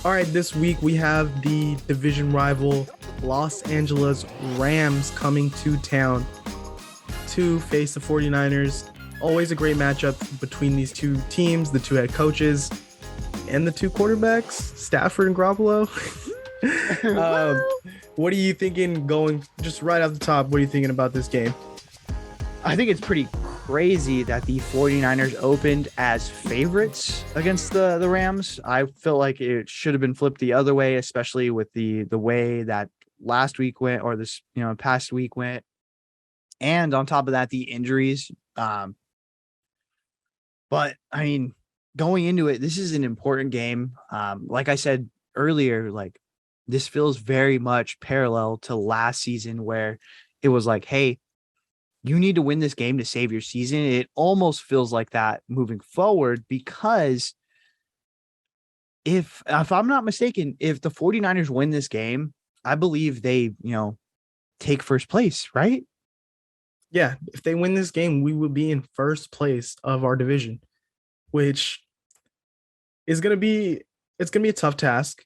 All right, this week we have the division rival Los Angeles Rams coming to town to face the 49ers. Always a great matchup between these two teams, the two head coaches, and the two quarterbacks, Stafford and Garoppolo. What are you thinking going just right off the top? What are you thinking about this game? I think it's pretty crazy that the 49ers opened as favorites against the Rams. I feel like it should have been flipped the other way, especially with the way that last week went, or this past week went. And on top of that, the injuries. But I mean, going into it, this is an important game. Like I said earlier, like this feels very much parallel to last season, where it was like, hey, you need to win this game to save your season. It almost feels like that moving forward, because if I'm not mistaken, if the 49ers win this game, I believe they, take first place, right? Yeah, if they win this game, we will be in first place of our division, which is going to be a tough task.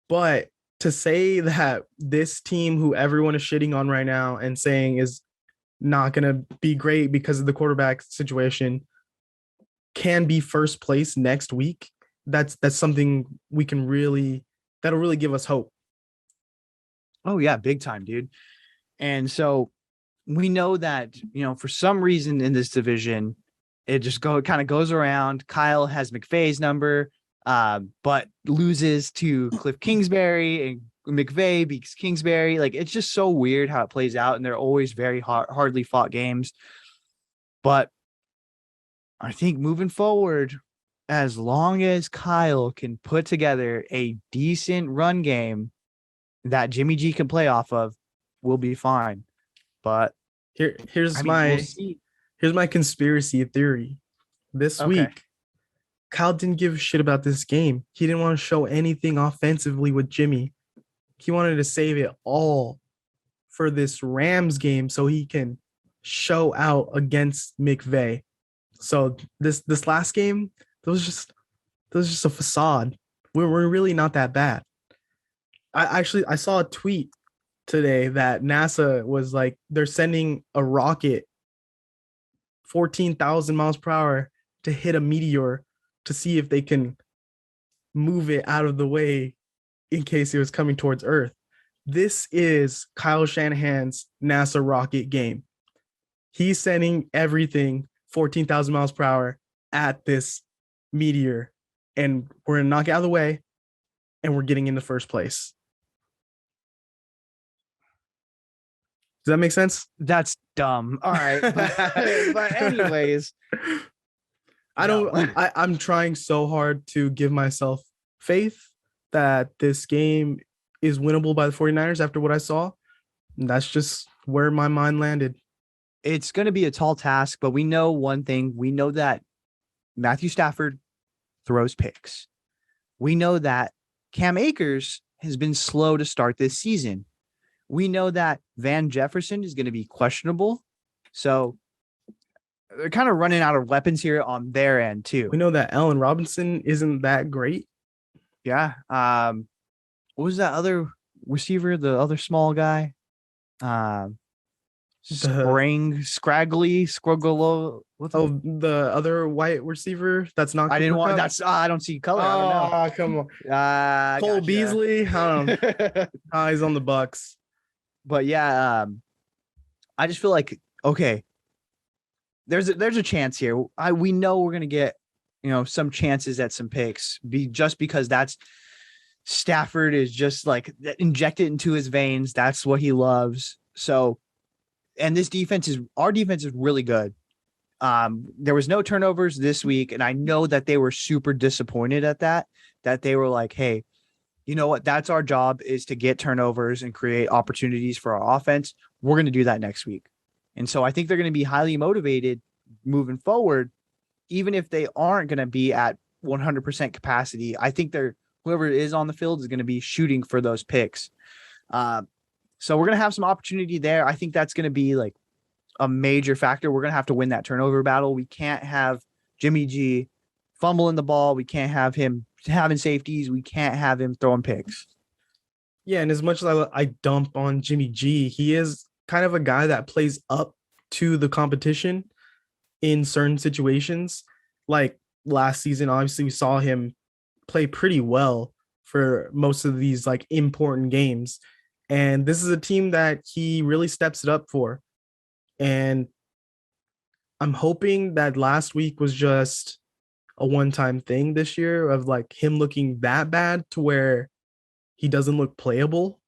But to say that this team, who everyone is shitting on right now and saying is not going to be great because of the quarterback situation, can be first place next week, that's something that'll really give us hope. Oh yeah, big time, dude. And so we know that, for some reason in this division, it just kind of goes around. Kyle has McVay's number, but loses to Cliff Kingsbury, and McVay beats Kingsbury. Like, it's just so weird how it plays out, and they're always very hardly fought games. But I think moving forward, as long as Kyle can put together a decent run game that Jimmy G can play off of, we'll be fine. But here's my conspiracy theory. This week, Kyle didn't give a shit about this game. He didn't want to show anything offensively with Jimmy. He wanted to save it all for this Rams game so he can show out against McVay. So this last game, that was just a facade. We're really not that bad. I saw a tweet today that NASA was like, they're sending a rocket 14,000 miles per hour to hit a meteor to see if they can move it out of the way in case it was coming towards Earth. This is Kyle Shanahan's NASA rocket game. He's sending everything 14,000 miles per hour at this meteor, and we're going to knock it out of the way, and we're getting into first place. Does that make sense? That's dumb. All right. But anyways, I'm trying so hard to give myself faith that this game is winnable by the 49ers after what I saw. And that's just where my mind landed. It's going to be a tall task, but we know one thing. We know that Matthew Stafford throws picks. We know that Cam Akers has been slow to start this season. We know that Van Jefferson is going to be questionable. So they're kind of running out of weapons here on their end too. We know that Allen Robinson isn't that great. Yeah. What was that other receiver? The other small guy? Scraggly. The other white receiver that's not. I didn't want. That's I don't see color. Oh, come on. Cole gotcha. Beasley. He's on the Bucks. But yeah, I just feel like, okay, there's a chance here. We know we're gonna get some chances at some picks, just because that's Stafford is just like injected into his veins. That's what he loves. So, and our defense is really good. There was no turnovers this week, and I know that they were super disappointed at that they were like, hey, you know what? That's our job, is to get turnovers and create opportunities for our offense. We're going to do that next week. And so I think they're going to be highly motivated moving forward, even if they aren't going to be at 100% capacity. I think whoever is on the field is going to be shooting for those picks. So we're going to have some opportunity there. I think that's going to be like a major factor. We're gonna have to win that turnover battle. We can't have Jimmy G fumbling the ball. We can't have him having safeties. We can't have him throwing picks. Yeah, and as much as I dump on Jimmy G, he is kind of a guy that plays up to the competition in certain situations. Like last season, obviously we saw him play pretty well for most of these like important games. And this is a team that he really steps it up for. And I'm hoping that last week was just a one-time thing this year of like him looking that bad to where he doesn't look playable,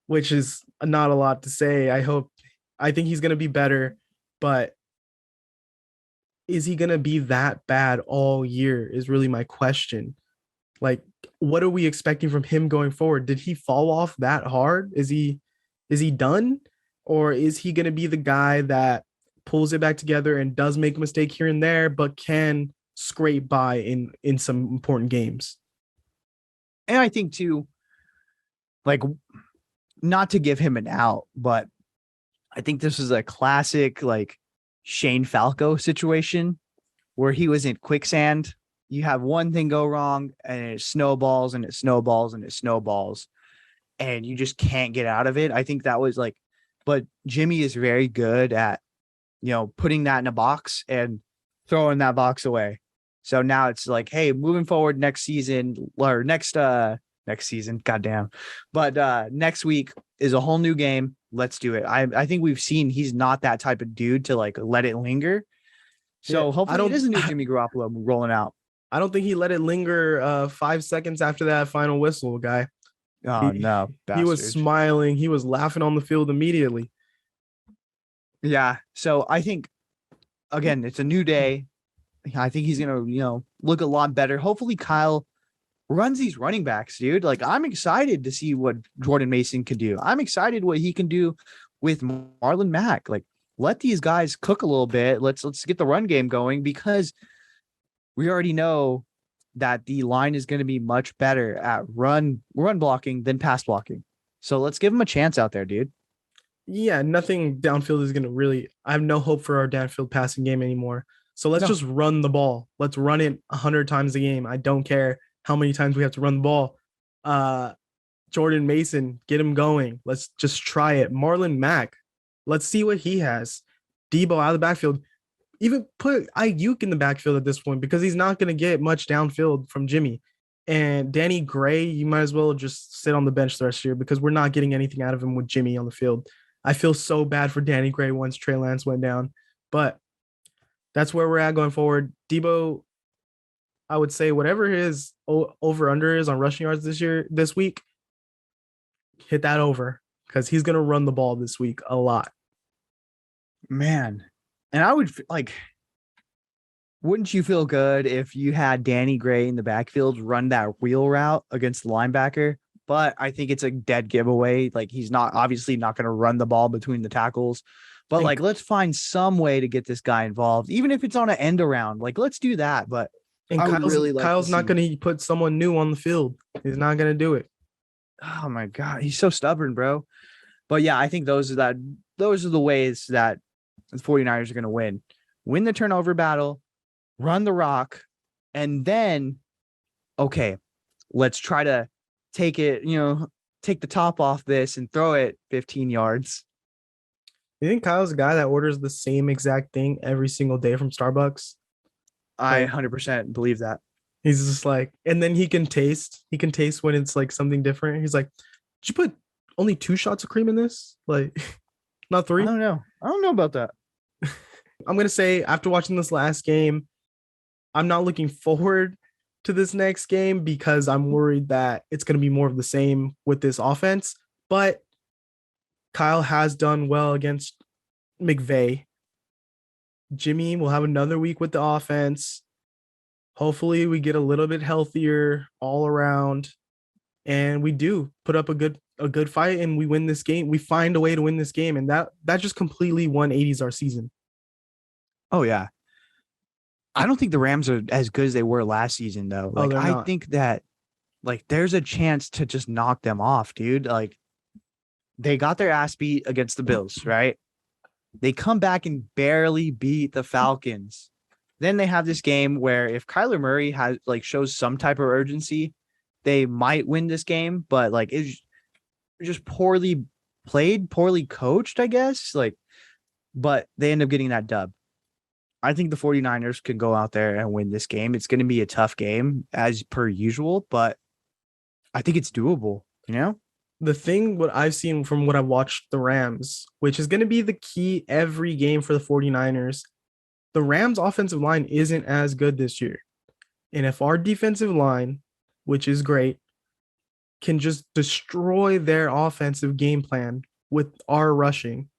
which is not a lot to say. I think he's going to be better, but is he going to be that bad all year is really my question. Like, what are we expecting from him going forward? Did he fall off that hard? Is he done? Or is he going to be the guy that pulls it back together and does make a mistake here and there, but can scrape by in some important games? And I think too, like, not to give him an out, but I think this is a classic like Shane Falco situation where he was in quicksand. You have one thing go wrong and it snowballs and it snowballs and it snowballs and you just can't get out of it. I think that was like, but Jimmy is very good at, putting that in a box and throwing that box away. So now it's like, hey, moving forward next season or next season, goddamn. But next week is a whole new game. Let's do it. I think we've seen he's not that type of dude to like let it linger. So Yeah, hopefully it is a new Jimmy Garoppolo rolling out. I don't think he let it linger 5 seconds after that final whistle, guy. Oh no, he was smiling. He was laughing on the field immediately. Yeah. So I think, again, it's a new day. I think he's going to, look a lot better. Hopefully Kyle runs these running backs, dude. Like, I'm excited to see what Jordan Mason can do. I'm excited what he can do with Marlon Mack. Like, let these guys cook a little bit. Let's get the run game going because we already know that the line is going to be much better at run blocking than pass blocking. So let's give him a chance out there, dude. Yeah, nothing downfield is going to really, I have no hope for our downfield passing game anymore. So let's just run the ball. Let's run it 100 times a game. I don't care how many times we have to run the ball. Jordan Mason, get him going. Let's just try it. Marlon Mack, let's see what he has. Debo out of the backfield. Even put Ayuk in the backfield at this point because he's not going to get much downfield from Jimmy. And Danny Gray, you might as well just sit on the bench the rest of the year because we're not getting anything out of him with Jimmy on the field. I feel so bad for Danny Gray once Trey Lance went down. But that's where we're at going forward. Debo, I would say whatever his over-under is on rushing yards this week, hit that over because he's going to run the ball this week a lot. Man. And I would wouldn't you feel good if you had Danny Gray in the backfield run that wheel route against the linebacker? But I think it's a dead giveaway. Like he's obviously not going to run the ball between the tackles. But like, let's find some way to get this guy involved, even if it's on an end around. Like, let's do that. But Kyle's not going to put someone new on the field. He's not going to do it. Oh my God, he's so stubborn, bro. But yeah, I think those are the ways that the 49ers are going to win the turnover battle, run the rock, and then, okay, let's try to take the top off this and throw it 15 yards. You think Kyle's a guy that orders the same exact thing every single day from Starbucks? I 100% believe that. He's just like, and then he can taste when it's like something different. He's like, did you put only 2 shots of cream in this? Like, not 3? I don't know about that. I'm going to say after watching this last game, I'm not looking forward to this next game because I'm worried that it's going to be more of the same with this offense. But Kyle has done well against McVay. Jimmy will have another week with the offense. Hopefully we get a little bit healthier all around and we do put up a good fight and we win this game. We find a way to win this game. And that just completely 180s our season. Oh yeah. I don't think the Rams are as good as they were last season though. Like I think that like there's a chance to just knock them off, dude. Like they got their ass beat against the Bills, right? They come back and barely beat the Falcons. Then they have this game where if Kyler Murray has like shows some type of urgency, they might win this game, but like it's just poorly played, poorly coached, I guess. Like, but they end up getting that dub. I think the 49ers can go out there and win this game. It's going to be a tough game as per usual, but I think it's doable, you know? The thing, what I've seen from what I've watched the Rams, which is going to be the key every game for the 49ers, the Rams offensive line isn't as good this year. And if our defensive line, which is great, can just destroy their offensive game plan with our rushing,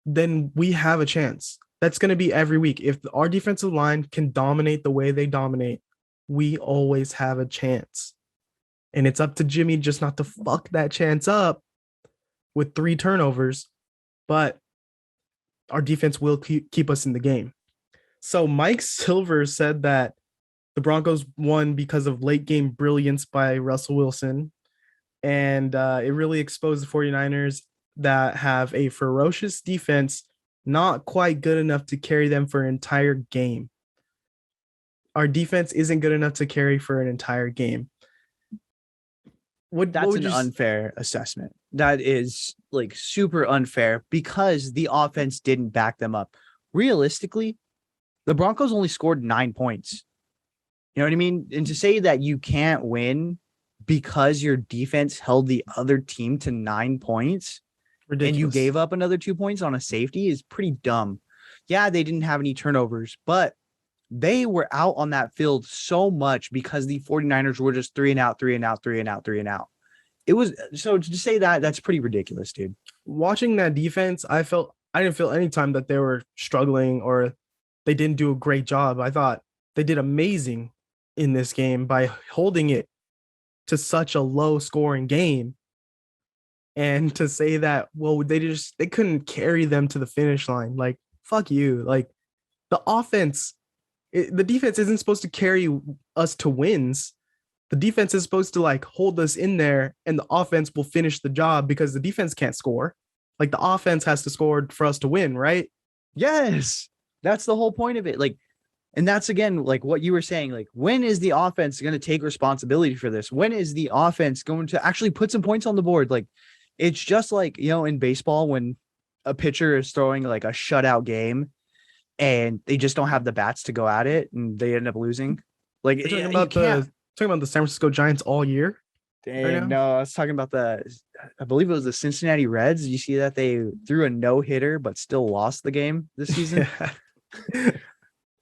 then we have a chance. That's going to be every week. If our defensive line can dominate the way they dominate, we always have a chance. And it's up to Jimmy just not to fuck that chance up with 3 turnovers, but our defense will keep us in the game. So Mike Silver said that the Broncos won because of late game brilliance by Russell Wilson. And it really exposed the 49ers that have a ferocious defense, not quite good enough to carry them for an entire game. Our defense isn't good enough to carry for an entire game. That's an unfair assessment. That is like super unfair because the offense didn't back them up. Realistically, the Broncos only scored 9 points. You know what I mean? And to say that you can't win because your defense held the other team to 9 points ridiculous. And you gave up another 2 points on a safety is pretty dumb. Yeah, they didn't have any turnovers, but they were out on that field so much because the 49ers were just 3 and out, 3 and out, 3 and out, 3 and out. It was so to say that's pretty ridiculous, dude. Watching that defense, I didn't feel any time that they were struggling or they didn't do a great job. I thought they did amazing in this game by holding it to such a low scoring game. And to say that, well, they couldn't carry them to the finish line. Like, fuck you. Like the the defense isn't supposed to carry us to wins. The defense is supposed to like hold us in there and the offense will finish the job because the defense can't score. Like the offense has to score for us to win, right? Yes. That's the whole point of it. Like, and that's again, like what you were saying, like when is the offense going to take responsibility for this? When is the offense going to actually put some points on the board? Like it's just like, you know, in baseball, when a pitcher is throwing like a shutout game and they just don't have the bats to go at it and they end up losing. Like talking about the San Francisco Giants all year. Dang, right no, I was talking about I believe it was the Cincinnati Reds. Did you see that they threw a no-hitter but still lost the game this season? Yeah.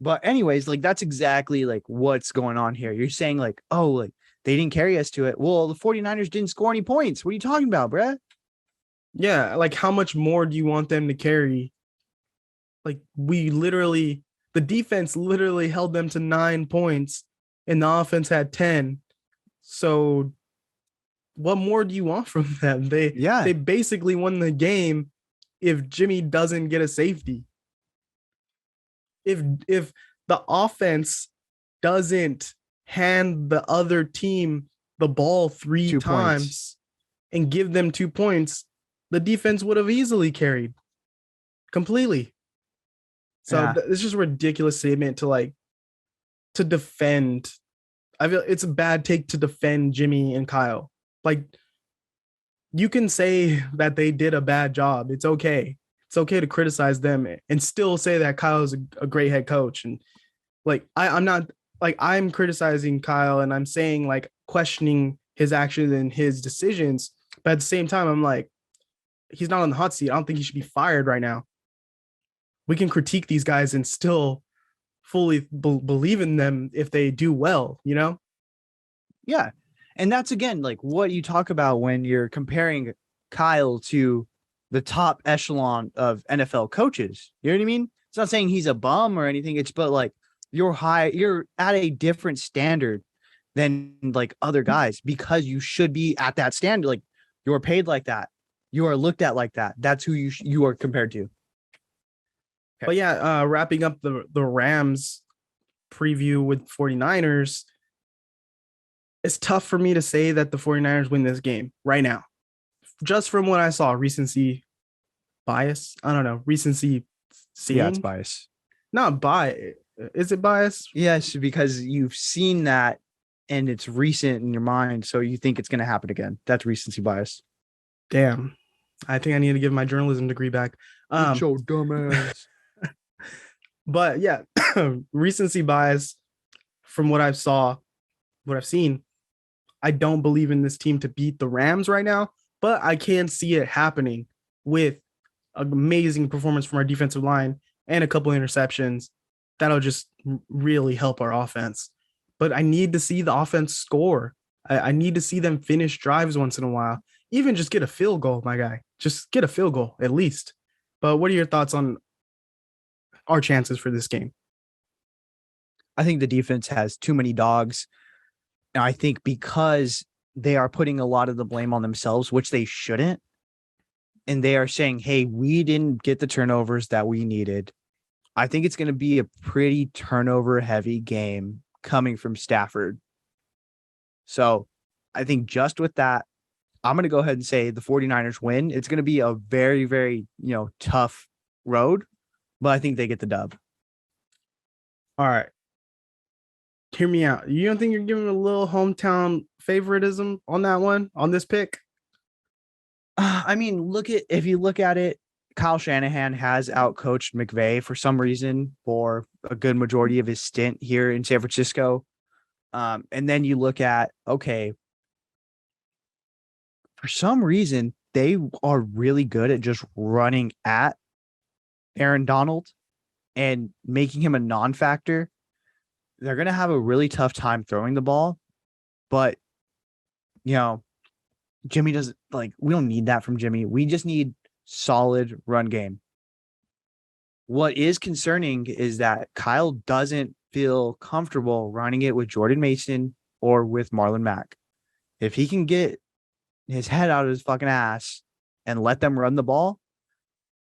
But anyways, like that's exactly like what's going on here. You're saying like, oh, like they didn't carry us to it. Well, the 49ers didn't score any points. What are you talking about, bruh? Yeah, like how much more do you want them to carry? Like the defense literally held them to 9 points and the offense had 10. So what more do you want from them? They basically won the game if Jimmy doesn't get a safety. If the offense doesn't hand the other team the ball 3 times and give them 2 points, the defense would have easily carried completely. So it's just a ridiculous statement to defend. I feel it's a bad take to defend Jimmy and Kyle. Like you can say that they did a bad job. It's okay. It's okay to criticize them and still say that Kyle is a great head coach. And like, I'm not like, I'm criticizing Kyle and I'm saying like questioning his actions and his decisions. But at the same time, I'm like, he's not on the hot seat. I don't think he should be fired right now. We can critique these guys and still fully believe in them if they do well, you know? Yeah. And that's again, like what you talk about when you're comparing Kyle to the top echelon of NFL coaches. You know what I mean? It's not saying he's a bum or anything. It's but like you're at a different standard than like other guys because you should be at that standard. Like you're paid like that. You are looked at like that. That's who you are compared to. Okay. But yeah, wrapping up the Rams preview with 49ers, it's tough for me to say that the 49ers win this game right now. Just from what I saw, recency bias. I don't know. Recency seeing. Yeah, it's bias. Not bias. Is it bias? Yes, because you've seen that and it's recent in your mind, so you think it's going to happen again. That's recency bias. Damn. I think I need to give my journalism degree back. Your dumbass. But yeah, recency bias from what I've seen, I don't believe in this team to beat the Rams right now, but I can see it happening with an amazing performance from our defensive line and a couple interceptions. That'll just really help our offense. But I need to see the offense score. I need to see them finish drives once in a while. Even just get a field goal, my guy. Just get a field goal at least. But what are your thoughts on our chances for this game? I think the defense has too many dogs. And I think because they are putting a lot of the blame on themselves, which they shouldn't, and they are saying, hey, we didn't get the turnovers that we needed. I think it's going to be a pretty turnover heavy game coming from Stafford. So I think just with that, I'm going to go ahead and say the 49ers win. It's going to be a very, very, tough road, but I think they get the dub. All right. Hear me out. You don't think you're giving a little hometown favoritism on that one, on this pick? I mean, if you look at it, Kyle Shanahan has outcoached McVay for some reason for a good majority of his stint here in San Francisco. And then you look at, okay, for some reason, they are really good at just running at Aaron Donald and making him a non-factor. They're going to have a really tough time throwing the ball, but, Jimmy doesn't we don't need that from Jimmy. We just need solid run game. What is concerning is that Kyle doesn't feel comfortable running it with Jordan Mason or with Marlon Mack. If he can get his head out of his fucking ass and let them run the ball,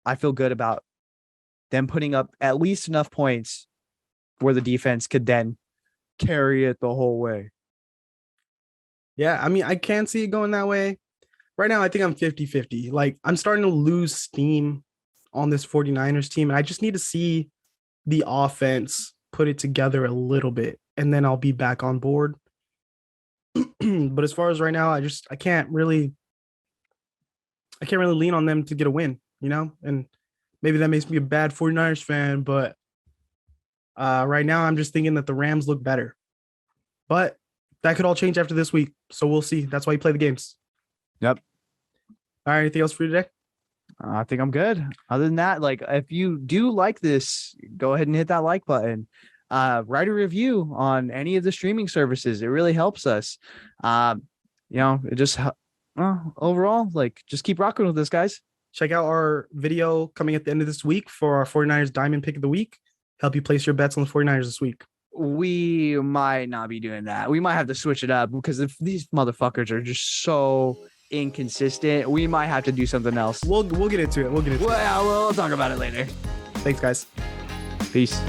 I feel good about them putting up at least enough points where the defense could then carry it the whole way. Yeah, I mean, I can see it going that way. Right now, I think I'm 50-50. I'm starting to lose steam on this 49ers team, and I just need to see the offense put it together a little bit, and then I'll be back on board. But as far as right now, I can't really lean on them to get a win, and maybe that makes me a bad 49ers fan, but right now I'm just thinking that the Rams look better. But that could all change after this week, so we'll see. That's why you play the games. Yep. All right, anything else for you today? I think I'm good. Other than that, if you do like this, go ahead and hit that like button. Write a review on any of the streaming services. It really helps us. It just overall, just keep rocking with this, guys. Check out our video coming at the end of this week for our 49ers Diamond Pick of the Week. Help you place your bets on the 49ers this week. We might not be doing that. We might have to switch it up because if these motherfuckers are just so inconsistent, we might have to do something else. We'll get into it. We'll talk about it later. Thanks, guys. Peace.